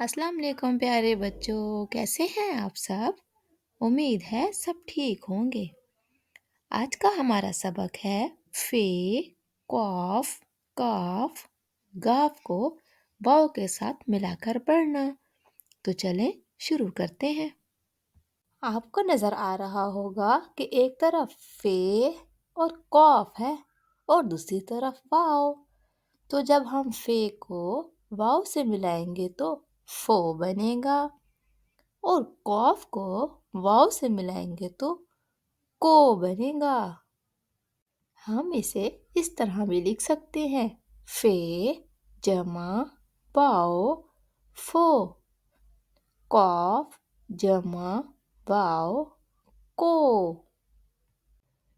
अस्सलाम वालेकुम प्यारे बच्चों, कैसे हैं आप सब? उम्मीद है सब ठीक होंगे। आज का हमारा सबक है फे, कॉफ, काफ, गाफ को वाव के साथ मिलाकर पढ़ना। तो चलें शुरू करते हैं। आपको नजर आ रहा होगा कि एक तरफ फे और कॉफ है और दूसरी तरफ वाव। तो जब हम फे को वाव से मिलाएंगे तो फो बनेगा और कॉफ को वाव से मिलाएंगे तो को बनेगा। हम इसे इस तरह भी लिख सकते हैं फे जमा वाव फो, कॉफ जमा वाव को।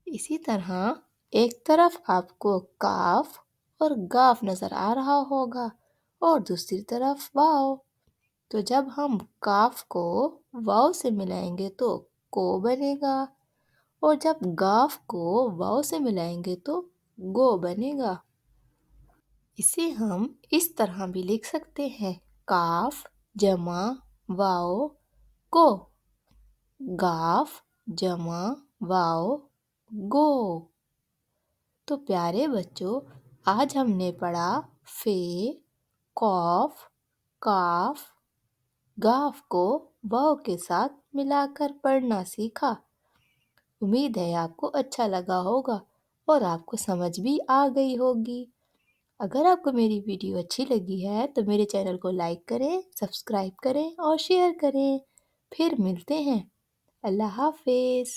इसी तरह एक तरफ आपको काफ और गाफ नजर आ रहा होगा और दूसरी तरफ वाव। तो जब हम काफ को वाव से मिलाएंगे तो को बनेगा और जब गाफ को वाव से मिलाएंगे तो गो बनेगा। इसे हम इस तरह भी लिख सकते हैं काफ जमा वाव को, गाफ जमा वाव गो। तो प्यारे बच्चों, आज हमने पढ़ा फे, कॉफ, काफ, गाफ को वाव के साथ मिलाकर पढ़ना सीखा। उम्मीद है आपको अच्छा लगा होगा और आपको समझ भी आ गई होगी। अगर आपको मेरी वीडियो अच्छी लगी है तो मेरे चैनल को लाइक करें, सब्सक्राइब करें और शेयर करें। फिर मिलते हैं। अल्लाह हाफिज़।